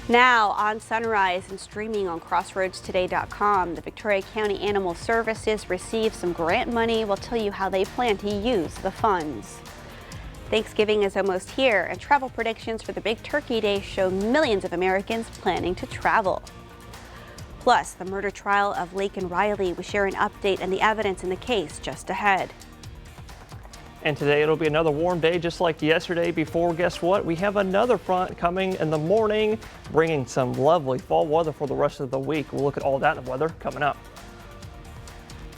Now on Sunrise and streaming on crossroadstoday.com, the Victoria County Animal Services received some grant money. We'll tell you how they plan to use the funds. Thanksgiving is almost here, and travel predictions for the Big Turkey Day show millions of Americans planning to travel. Plus, the murder trial of Laken Riley. We share an update and the evidence in the case just ahead. And today it'll be another warm day just like yesterday before. Guess what? We have another front coming in the morning, bringing some lovely fall weather for the rest of the week. We'll look at all that in the weather coming up.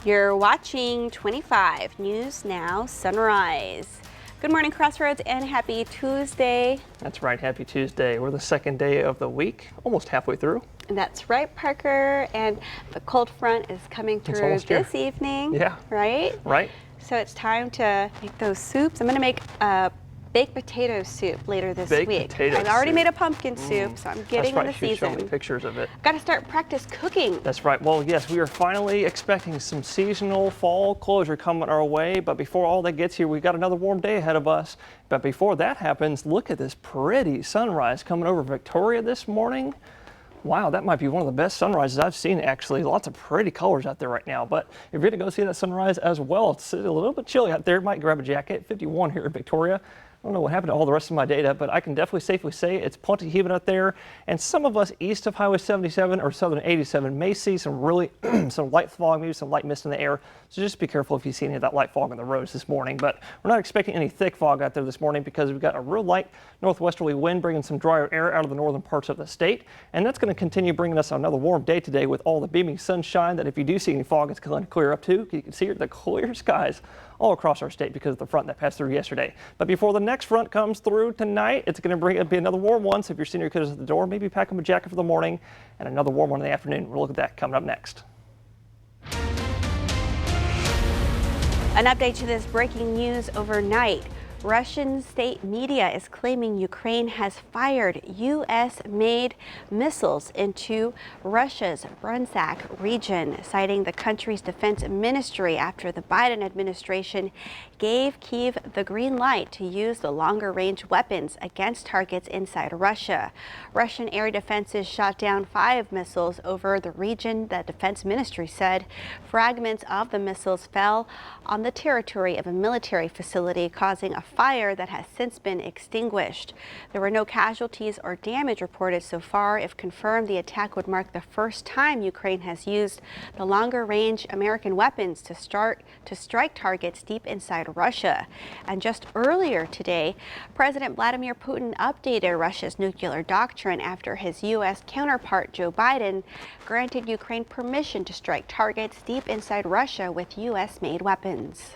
You're watching 25 News Now Sunrise. Good morning, Crossroads, and happy Tuesday. That's right, happy Tuesday. We're the second day of the week, almost halfway through. That's right, Parker, and the cold front is coming through this evening. Yeah. Right? Right. So it's time to make those soups. I'm going to make a baked potato soup later this week. I've already made a pumpkin soup, so I'm getting in the season. Show me pictures of it. Got to start practice cooking. That's right. Well, yes, we are finally expecting some seasonal fall closure coming our way. But before all that gets here, we've got another warm day ahead of us. But before that happens, look at this pretty sunrise coming over Victoria this morning. Wow, that might be one of the best sunrises I've seen, actually. Lots of pretty colors out there right now. But if you're going to go see that sunrise as well, it's a little bit chilly out there. Might grab a jacket. 51 here in Victoria. I don't know what happened to all the rest of my data, but I can definitely safely say it's plenty humid out there. And some of us east of Highway 77 or Southern 87 may see some really some light fog, maybe some light mist in the air. So just be careful if you see any of that light fog on the roads this morning. But we're not expecting any thick fog out there this morning because we've got a real light northwesterly wind bringing some drier air out of the northern parts of the state. And that's going to continue bringing us another warm day today with all the beaming sunshine that if you do see any fog, it's going to clear up too. You can see the clear skies all across our state because of the front that passed through yesterday. But before the next front comes through tonight, it's going to be another warm one. So if you're seeing your kids at the door, maybe pack them a jacket for the morning and another warm one in the afternoon. We'll look at that coming up next. An update to this breaking news overnight. Russian state media is claiming Ukraine has fired U.S.-made missiles into Russia's Bryansk region, citing the country's defense ministry after the Biden administration gave Kyiv the green light to use the longer-range weapons against targets inside Russia. Russian air defenses shot down 5 missiles over the region, the defense ministry said. Fragments of the missiles fell on the territory of a military facility, causing a fire that has since been extinguished. There were no casualties or damage reported so far. If confirmed, the attack would mark the first time Ukraine has used the longer-range American weapons to strike targets deep inside Russia. And just earlier today, President Vladimir Putin updated Russia's nuclear doctrine after his U.S. counterpart Joe Biden granted Ukraine permission to strike targets deep inside Russia with U.S.-made weapons.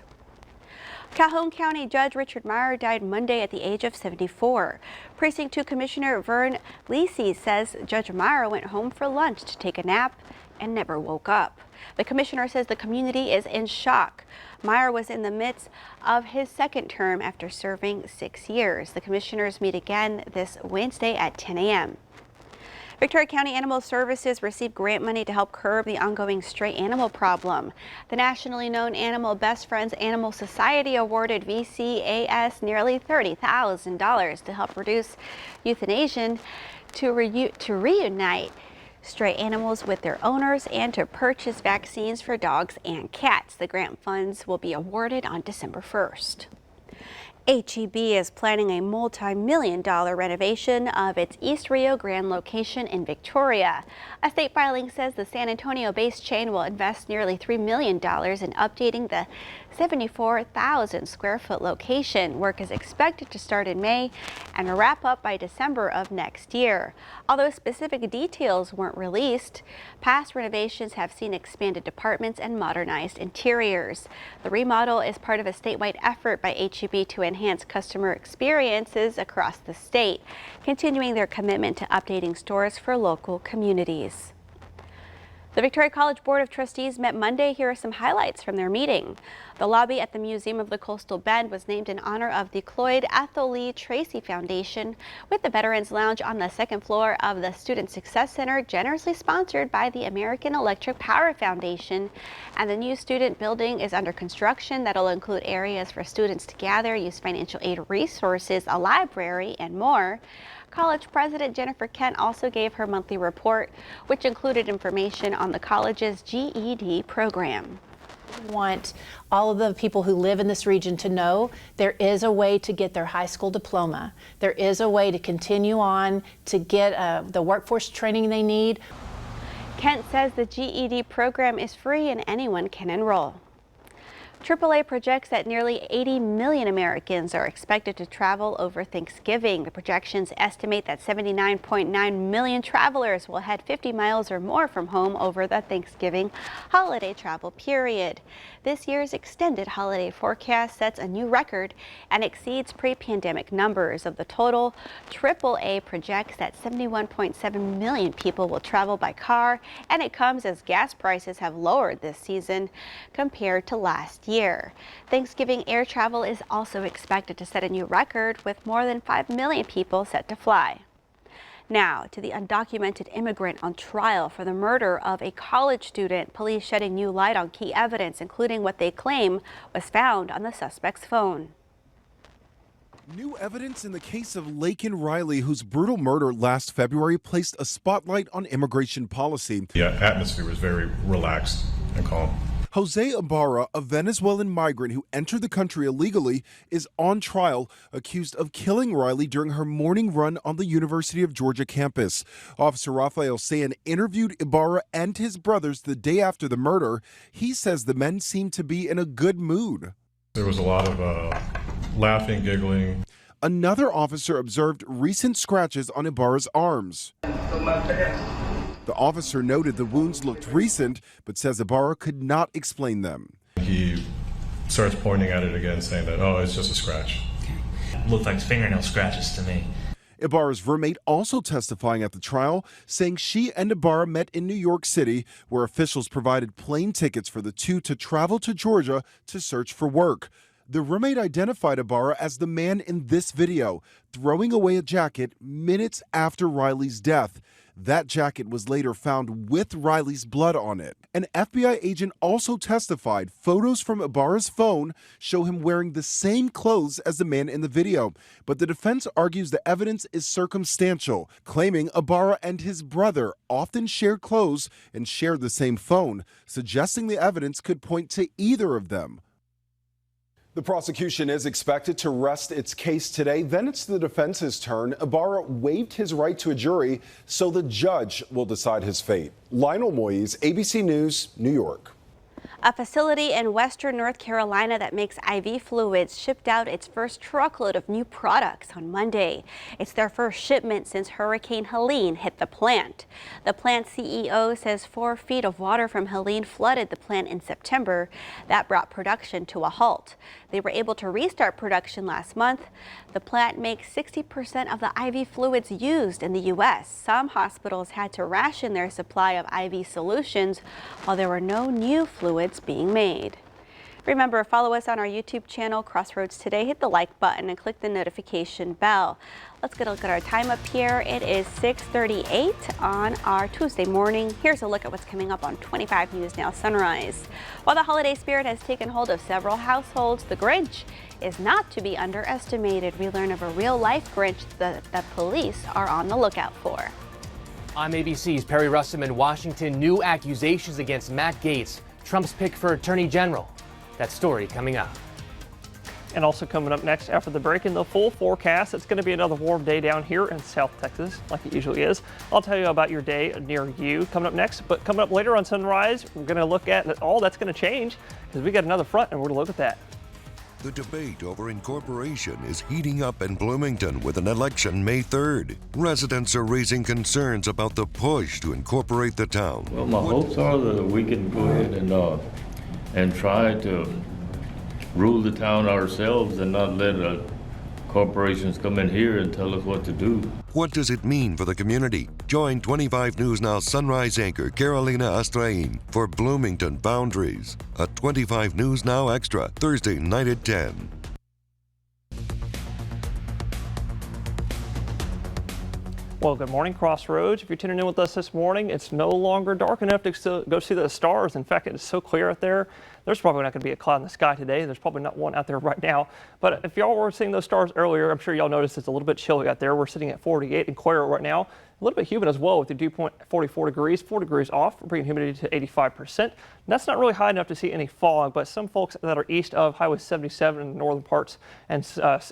Calhoun County Judge Richard Meyer died Monday at the age of 74. Precinct 2 Commissioner Vern Lisi says Judge Meyer went home for lunch to take a nap and never woke up. The commissioner says the community is in shock. Meyer was in the midst of his second term after serving 6 years. The commissioners meet again this Wednesday at 10 a.m. Victoria County Animal Services received grant money to help curb the ongoing stray animal problem. The nationally known Animal Best Friends Animal Society awarded VCAS nearly $30,000 to help reduce euthanasia, to reunite stray animals with their owners, and to purchase vaccines for dogs and cats. The grant funds will be awarded on December 1st. H-E-B is planning a multi-million-dollar renovation of its East Rio Grande location in Victoria. A state filing says the San Antonio-based chain will invest nearly $3 million in updating the 74,000 square foot location. Work is expected to start in May and wrap up by December of next year. Although specific details weren't released, past renovations have seen expanded departments and modernized interiors. The remodel is part of a statewide effort by H-E-B to enhance customer experiences across the state, continuing their commitment to updating stores for local communities. The Victoria College Board of Trustees met Monday. Here are some highlights from their meeting. The lobby at the Museum of the Coastal Bend was named in honor of the Cloyd Ethel Lee Tracy Foundation, with the Veterans Lounge on the second floor of the Student Success Center, generously sponsored by the American Electric Power Foundation. And the new student building is under construction. That'll include areas for students to gather, use financial aid resources, a library, and more. College President Jennifer Kent also gave her monthly report, which included information on the college's GED program. We want all of the people who live in this region to know there is a way to get their high school diploma. There is a way to continue on to get the workforce training they need. Kent says the GED program is free and anyone can enroll. AAA projects that nearly 80 million Americans are expected to travel over Thanksgiving. The projections estimate that 79.9 million travelers will head 50 miles or more from home over the Thanksgiving holiday travel period. This year's extended holiday forecast sets a new record and exceeds pre-pandemic numbers. Of the total, AAA projects that 71.7 million people will travel by car, and it comes as gas prices have lowered this season compared to last year. Thanksgiving air travel is also expected to set a new record, with more than 5 million people set to fly. Now to the undocumented immigrant on trial for the murder of a college student. Police shedding new light on key evidence, including what they claim was found on the suspect's phone. New evidence in the case of Laken Riley, whose brutal murder last February placed a spotlight on immigration policy. The atmosphere was very relaxed and calm. Jose Ibarra, a Venezuelan migrant who entered the country illegally, is on trial, accused of killing Riley during her morning run on the University of Georgia campus. Officer Rafael Sayan interviewed Ibarra and his brothers the day after the murder. He says the men seemed to be in a good mood. There was a lot of laughing, giggling. Another officer observed recent scratches on Ibarra's arms. The officer noted the wounds looked recent, but says Ibarra could not explain them. He starts pointing at it again, saying that, oh, it's just a scratch. Looked like fingernail scratches to me. Ibarra's roommate also testifying at the trial, saying she and Ibarra met in New York City, where officials provided plane tickets for the two to travel to Georgia to search for work. The roommate identified Ibarra as the man in this video, throwing away a jacket minutes after Riley's death. That jacket was later found with Riley's blood on it. An FBI agent also testified photos from Ibarra's phone show him wearing the same clothes as the man in the video. But the defense argues the evidence is circumstantial, claiming Ibarra and his brother often shared clothes and shared the same phone, suggesting the evidence could point to either of them. The prosecution is expected to rest its case today. Then it's the defense's turn. Ibarra waived his right to a jury, so the judge will decide his fate. Lionel Moyes, ABC News, New York. A facility in western North Carolina that makes IV fluids shipped out its first truckload of new products on Monday. It's their first shipment since Hurricane Helene hit the plant. The plant CEO says 4 feet of water from Helene flooded the plant in September. That brought production to a halt. They were able to restart production last month. The plant makes 60% of the IV fluids used in the U.S. Some hospitals had to ration their supply of IV solutions while there were no new fluids being made. Remember, follow us on our YouTube channel, Crossroads Today. Hit the like button and click the notification bell. Let's get a look at our time up here. It is 6:38 on our Tuesday morning. Here's a look at what's coming up on 25 News Now Sunrise. While the holiday spirit has taken hold of several households, the Grinch is not to be underestimated. We learn of a real-life Grinch that the police are on the lookout for. I'm ABC's Perry Russom in Washington. New accusations against Matt Gaetz, Trump's pick for Attorney General. That story coming up. And also coming up next after the break in the full forecast, it's going to be another warm day down here in South Texas, like it usually is. I'll tell you about your day near you coming up next. But coming up later on Sunrise, we're going to look at all that's going to change because we got another front and we're going to look at that. The debate over incorporation is heating up in Bloomington with an election May 3rd. Residents are raising concerns about the push to incorporate the town. Well, my hopes are that we can go ahead and try to rule the town ourselves and not let corporations come in here and tell us what to do. What does it mean for the community? Join 25 News Now Sunrise anchor Carolina Astrain for Bloomington Boundaries, a 25 News Now Extra, Thursday night at 10. Well, good morning, Crossroads. If you're tuning in with us this morning, it's no longer dark enough to go see the stars. In fact, it is so clear out there. There's probably not going to be a cloud in the sky today. There's probably not one out there right now. But if y'all were seeing those stars earlier, I'm sure y'all noticed it's a little bit chilly out there. We're sitting at 48 in Cuero right now. A little bit humid as well with the dew point 44 degrees, 4 degrees off, bringing humidity to 85%. That's not really high enough to see any fog, but some folks that are east of Highway 77 in the northern parts and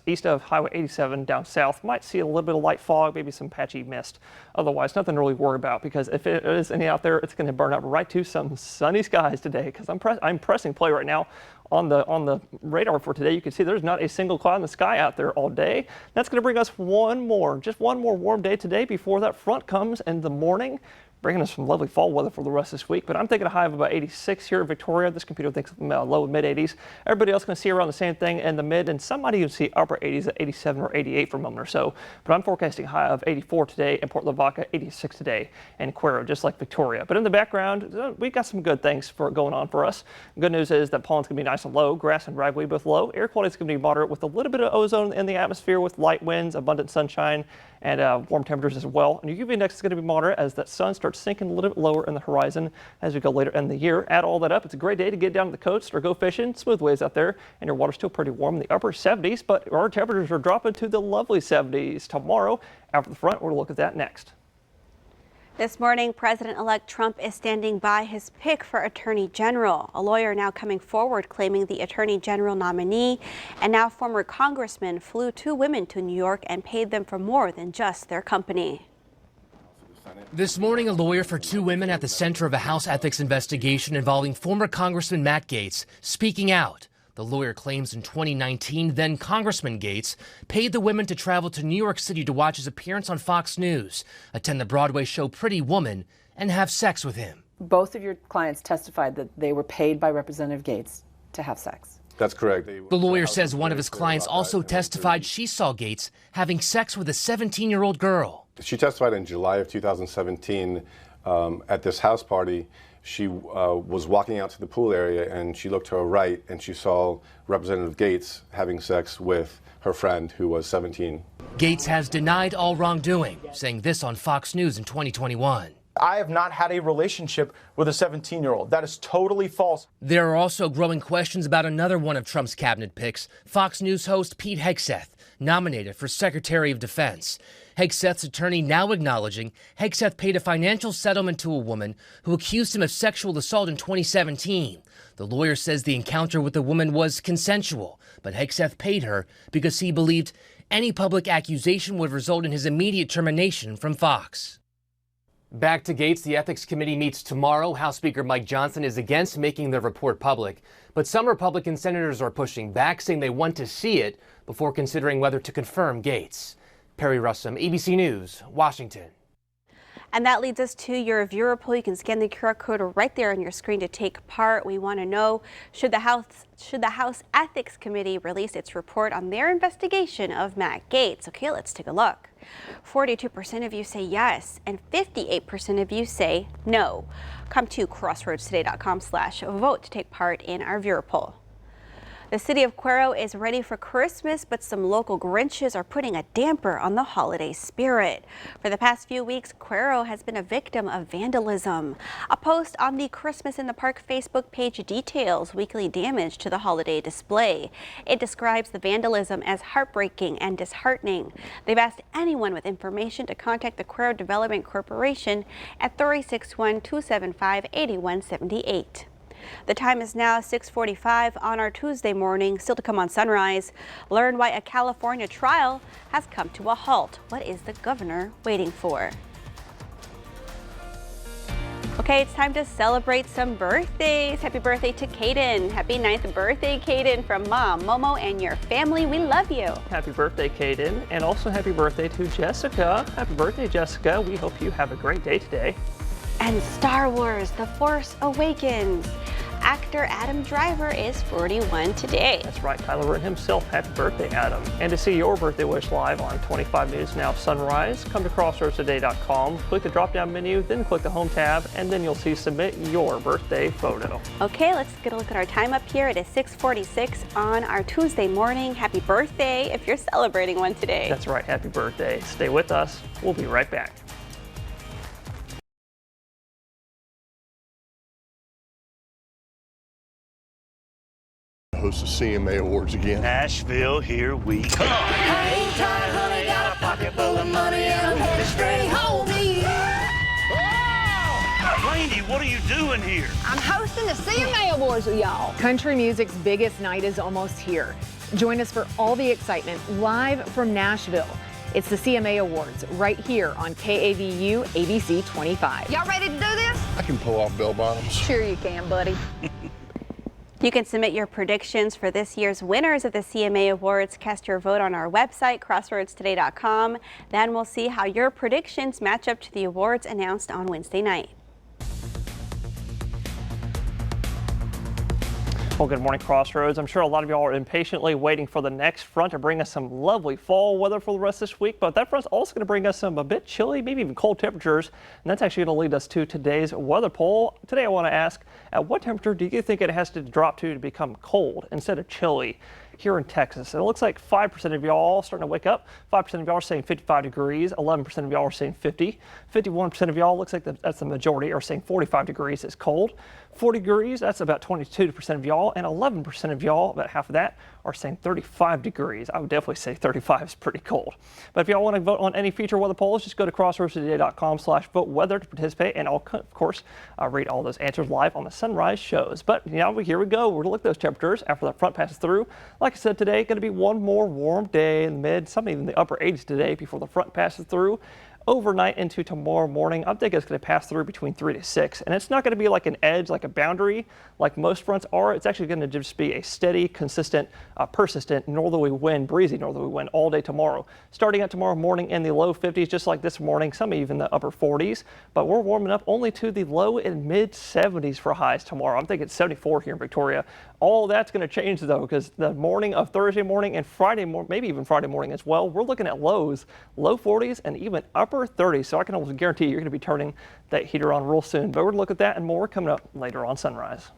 east of Highway 87 down south might see a little bit of light fog, maybe some patchy mist. Otherwise, nothing to really worry about, because if it is any out there, it's going to burn up right to some sunny skies today, because I'm pressing play right now on the radar for today. You can see there's not a single cloud in the sky out there all day. That's going to bring us just one more warm day today before that front comes in the morning, bringing us some lovely fall weather for the rest of this week. But I'm thinking a high of about 86 here in Victoria. This computer thinks low mid 80s. Everybody else going to see around the same thing in the mid, and some might even see upper 80s at 87 or 88 for a moment or so. But I'm forecasting a high of 84 today in Port Lavaca, 86 today in Cuero, just like Victoria. But in the background, we got some good things going on for us. Good news is that pollen's going to be nice and low. Grass and ragweed both low. Air quality is going to be moderate with a little bit of ozone in the atmosphere with light winds, abundant sunshine, and warm temperatures as well. And your UV index is going to be moderate as that sun starts sinking a little bit lower in the horizon as we go later in the year. Add all that up, it's a great day to get down to the coast or go fishing. Smooth waves out there, and your water's still pretty warm in the upper 70s, but our temperatures are dropping to the lovely 70s tomorrow. After the front, we'll look at that next. This morning, President-elect Trump is standing by his pick for Attorney General. A lawyer now coming forward claiming the Attorney General nominee and now former congressman flew 2 women to New York and paid them for more than just their company. This morning, a lawyer for 2 women at the center of a House ethics investigation involving former Congressman Matt Gaetz speaking out. The lawyer claims in 2019, then Congressman Gaetz paid the women to travel to New York City to watch his appearance on Fox News, attend the Broadway show Pretty Woman, and have sex with him. Both of your clients testified that they were paid by Representative Gaetz to have sex. That's correct. The lawyer says one of his clients also testified she saw Gaetz having sex with a 17-year-old girl. She testified in July of 2017 at this house party. She was walking out to the pool area and she looked to her right and she saw Representative Gaetz having sex with her friend who was 17. Gaetz has denied all wrongdoing, saying this on Fox News in 2021. I have not had a relationship with a 17-year-old. That is totally false. There are also growing questions about another one of Trump's cabinet picks, Fox News host Pete Hegseth, nominated for Secretary of Defense. Hegseth's attorney now acknowledging Hegseth paid a financial settlement to a woman who accused him of sexual assault in 2017. The lawyer says the encounter with the woman was consensual, but Hegseth paid her because he believed any public accusation would result in his immediate termination from Fox. Back to Gaetz. The Ethics Committee meets tomorrow. House Speaker Mike Johnson is against making the report public, but some Republican senators are pushing back, saying they want to see it before considering whether to confirm Gaetz. Perry Russom, ABC News, Washington. And that leads us to your viewer poll. You can scan the QR code right there on your screen to take part. We want to know, should the House Ethics Committee release its report on their investigation of Matt Gaetz? Okay, let's take a look. 42% of you say yes, and 58% of you say no. Come to crossroadstoday.com/vote to take part in our viewer poll. The city of Cuero is ready for Christmas, but some local Grinches are putting a damper on the holiday spirit. For the past few weeks, Cuero has been a victim of vandalism. A post on the Christmas in the Park Facebook page details weekly damage to the holiday display. It describes the vandalism as heartbreaking and disheartening. They've asked anyone with information to contact the Cuero Development Corporation at 361-275-8178. The time is now 6:45 on our Tuesday morning. Still to come on Sunrise, learn why a California trial has come to a halt. What is the governor waiting for? Okay, it's time to celebrate some birthdays. Happy birthday to Caden. Happy 9th birthday, Caden, from Mom, Momo, and your family. We love you. Happy birthday, Caden, and also happy birthday to Jessica. Happy birthday, Jessica. We hope you have a great day today. And Star Wars: The Force Awakens. actor Adam Driver is 41 today. That's right, Tyler Rent himself. Happy birthday, Adam. And to see your birthday wish live on 25 News Now Sunrise, come to crossroadstoday.com, click the drop-down menu, then click the home tab, and then you'll see submit your birthday photo. Okay, let's get a look at our time up here. It is 6:46 on our Tuesday morning. Happy birthday if you're celebrating one today. That's right, happy birthday. Stay with us. We'll be right back. Host the CMA Awards again. Nashville, here we come. Hey, tired honey, got a pocket full of money and I'm headed straight home to you. Randy, what are you doing here? I'm hosting the CMA Awards with y'all. Country music's biggest night is almost here. Join us for all the excitement live from Nashville. It's the CMA Awards right here on KAVU ABC 25. Y'all ready to do this? I can pull off bell bottoms. Sure you can, buddy. You can submit your predictions for this year's winners of the CMA Awards. Cast your vote on our website, crossroadstoday.com. Then we'll see how your predictions match up to the awards announced on Wednesday night. Well, good morning, Crossroads. I'm sure a lot of y'all are impatiently waiting for the next front to bring us some lovely fall weather for the rest of this week, but that front's also going to bring us some a bit chilly, maybe even cold temperatures, and that's actually going to lead us to today's weather poll. Today I want to ask, at what temperature do you think it has to drop to become cold instead of chilly here in Texas? And it looks like 5% of y'all starting to wake up. 5% of y'all are saying 55 degrees. 11% of y'all are saying 50. 51% of y'all, looks like that's the majority, are saying 45 degrees is cold. 40 degrees, that's about 22% of y'all. And 11% of y'all, about half of that, are saying 35 degrees. I would definitely say 35 is pretty cold. But if y'all want to vote on any future weather polls, just go to crossroadstoday.com/vote-weather to participate. And I'll, of course, read all those answers live on the Sunrise shows. But now here we go. We're going to look at those temperatures after that front passes through. Like I said, today going to be one more warm day in the mid, some even the upper 80s today before the front passes through. Overnight into tomorrow morning, I'm thinking it's going to pass through between 3 to 6. And it's not going to be like an edge, like a boundary, like most fronts are. It's actually going to just be a steady, consistent, persistent northerly wind, breezy northerly wind all day tomorrow. Starting out tomorrow morning in the low 50s, just like this morning, some even the upper 40s. But we're warming up only to the low and mid 70s for highs tomorrow. I'm thinking 74 here in Victoria. All that's going to change, though, because the morning of Thursday morning and Friday morning, maybe even Friday morning as well, we're looking at lows, low 40s and even upper 30s. So I can almost guarantee you're going to be turning that heater on real soon. But we're going to look at that and more coming up later on Sunrise.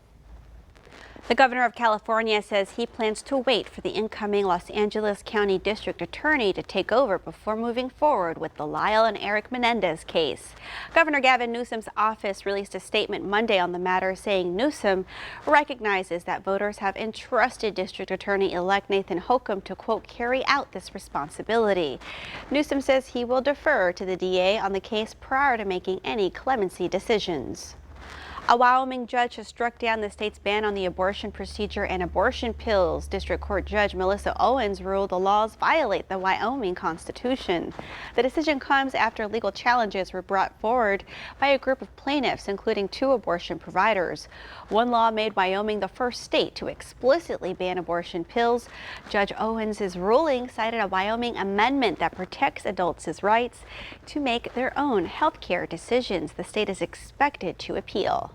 The governor of California says he plans to wait for the incoming Los Angeles County District Attorney to take over before moving forward with the Lyle and Eric Menendez case. Governor Gavin Newsom's office released a statement Monday on the matter, saying Newsom recognizes that voters have entrusted District Attorney-elect Nathan Hochul to, quote, carry out this responsibility. Newsom says he will defer to the DA on the case prior to making any clemency decisions. A Wyoming judge has struck down the state's ban on the abortion procedure and abortion pills. District Court Judge Melissa Owens ruled the laws violate the Wyoming Constitution. The decision comes after legal challenges were brought forward by a group of plaintiffs, including 2 abortion providers. One law made Wyoming the first state to explicitly ban abortion pills. Judge Owens' ruling cited a Wyoming amendment that protects adults' rights to make their own health care decisions. The state is expected to appeal.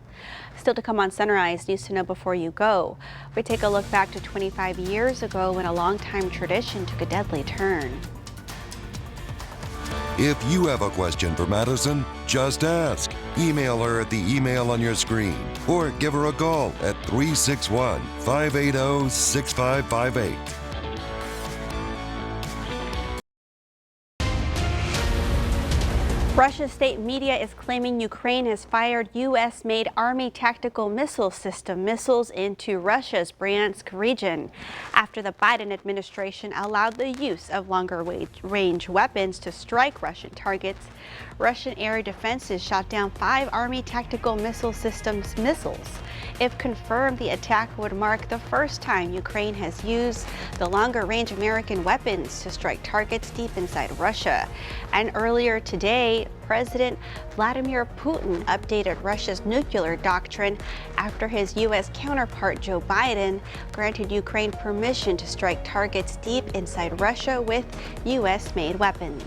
Still to come on Sunrise, news to know before you go. We take a look back to 25 years ago when a longtime tradition took a deadly turn. If you have a question for Madison, just ask. Email her at the email on your screen or give her a call at 361-580-6558. Russia's state media is claiming Ukraine has fired U.S.-made Army tactical missile system missiles into Russia's Bryansk region after the Biden administration allowed the use of longer-range weapons to strike Russian targets. Russian air defenses shot down 5 Army tactical missile systems missiles. If confirmed, the attack would mark the first time Ukraine has used the longer-range American weapons to strike targets deep inside Russia. And earlier today, President Vladimir Putin updated Russia's nuclear doctrine after his U.S. counterpart Joe Biden granted Ukraine permission to strike targets deep inside Russia with U.S.-made weapons.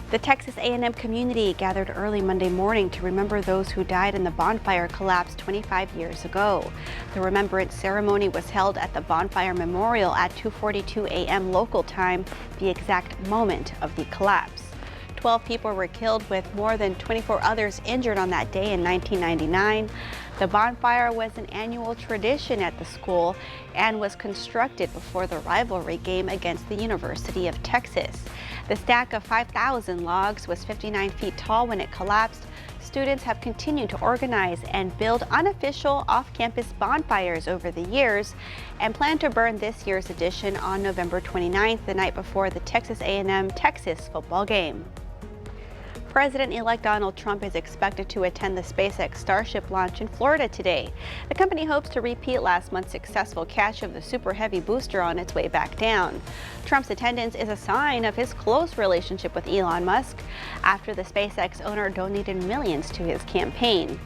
The Texas A&M community gathered early Monday morning to remember those who died in the bonfire collapse 25 years ago. The remembrance ceremony was held at the Bonfire Memorial at 2:42 a.m. local time, the exact moment of the collapse. 12 people were killed with more than 24 others injured on that day in 1999. The bonfire was an annual tradition at the school and was constructed before the rivalry game against the University of Texas. The stack of 5,000 logs was 59 feet tall when it collapsed. Students have continued to organize and build unofficial off-campus bonfires over the years and plan to burn this year's edition on November 29th, the night before the Texas A&M Texas football game. President-elect Donald Trump is expected to attend the SpaceX Starship launch in Florida today. The company hopes to repeat last month's successful catch of the Super Heavy booster on its way back down. Trump's attendance is a sign of his close relationship with Elon Musk after the SpaceX owner donated millions to his campaign.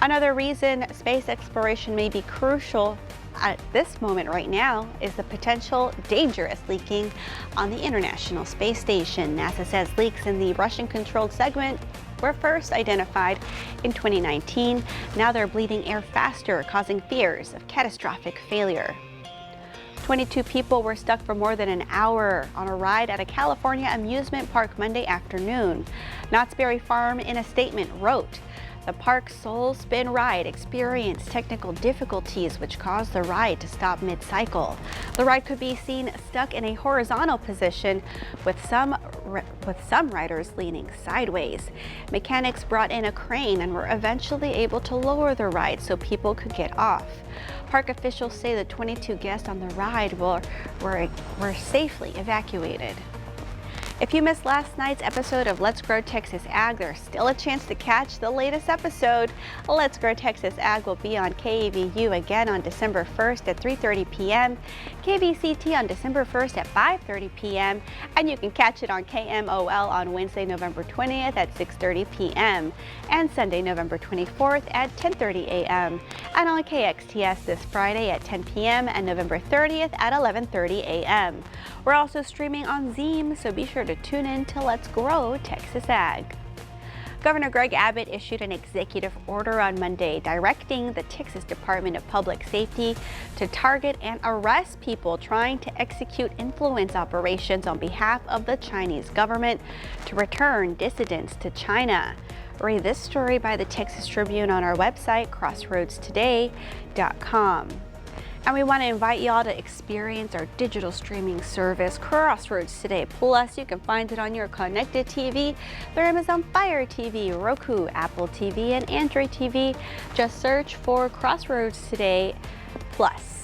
Another reason space exploration may be crucial at this moment right now is the potential dangerous leaking on the International Space Station. NASA says leaks in the Russian-controlled segment were first identified in 2019. Now they're bleeding air faster, causing fears of catastrophic failure. 22 people were stuck for more than an hour on a ride at a California amusement park Monday afternoon. Knott's Berry Farm in a statement wrote, "The park's Soul Spin ride experienced technical difficulties which caused the ride to stop mid-cycle. The ride could be seen stuck in a horizontal position with some riders leaning sideways. Mechanics brought in a crane and were eventually able to lower the ride so people could get off. Park officials say the 22 guests on the ride were safely evacuated." If you missed last night's episode of Let's Grow Texas Ag, there's still a chance to catch the latest episode. Let's Grow Texas Ag will be on KAVU again on December 1st at 3:30 p.m., KVCT on December 1st at 5:30 p.m., and you can catch it on KMOL on Wednesday, November 20th at 6:30 p.m., and Sunday, November 24th at 10:30 a.m., and on KXTS this Friday at 10 p.m. and November 30th at 11:30 a.m. We're also streaming on Zeem, so be sure to tune in to Let's Grow Texas Ag. Governor Greg Abbott issued an executive order on Monday directing the Texas Department of Public Safety to target and arrest people trying to execute influence operations on behalf of the Chinese government to return dissidents to China. Read this story by the Texas Tribune on our website, crossroadstoday.com. And we want to invite y'all to experience our digital streaming service, Crossroads Today Plus. You can find it on your connected TV through Amazon Fire TV, Roku, Apple TV, and Android TV. Just search for Crossroads Today Plus.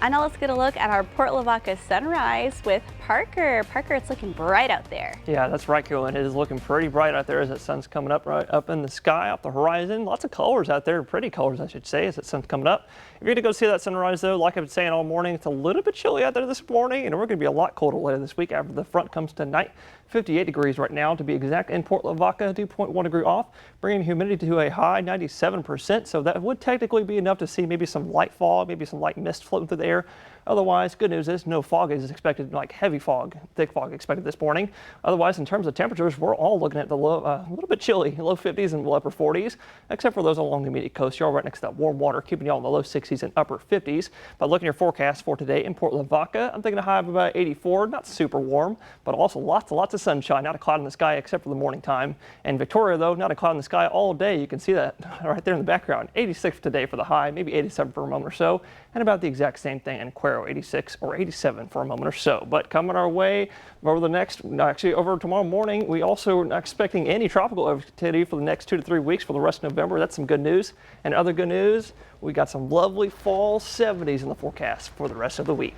And now let's get a look at our Port Lavaca sunrise with Parker. Parker, it's looking bright out there. Yeah, that's right, Carolyn. It is looking pretty bright out there as the sun's coming up right up in the sky, up the horizon. Lots of colors out there, pretty colors, I should say, as the sun's coming up. If you're going to go see that sunrise, though, like I've been saying all morning, it's a little bit chilly out there this morning, and we're going to be a lot colder later this week after the front comes tonight. 58 degrees right now, to be exact, in Port Lavaca, 2.1 degree off, bringing humidity to a high 97%. So that would technically be enough to see maybe some light fog, maybe some light mist floating through the air. Otherwise, good news is no fog is expected, like heavy fog, thick fog expected this morning. Otherwise, in terms of temperatures, we're all looking at the low, a little bit chilly, low 50s and upper 40s, except for those along the immediate coast. You're all right next to that warm water, keeping you all in the low 60s and upper 50s. But looking at your forecast for today in Port Lavaca, I'm thinking a high of about 84, not super warm, but also lots of sunshine, not a cloud in the sky except for the morning time. And Victoria, though, not a cloud in the sky all day. You can see that right there in the background. 86 today for the high, maybe 87 for a moment or so, and about the exact same thing in Cuero, 86 or 87 for a moment or so. But coming our way over the next, actually over tomorrow morning, we also are not expecting any tropical activity for the next 2 to 3 weeks for the rest of November. That's some good news. And other good news, we got some lovely fall 70s in the forecast for the rest of the week.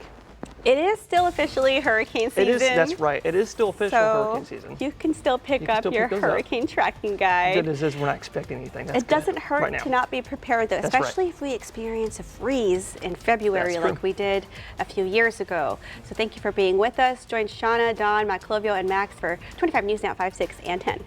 It is still officially hurricane season. It is, that's right. It is still official hurricane season. You can still pick up your hurricane tracking guide. Good news is we're not expecting anything. That's it doesn't hurt to not be prepared, though, especially if we experience a freeze in February like we did a few years ago. So thank you for being with us. Join Shauna, Don, Maclovio, and Max for 25 News Now 5, 6, and 10.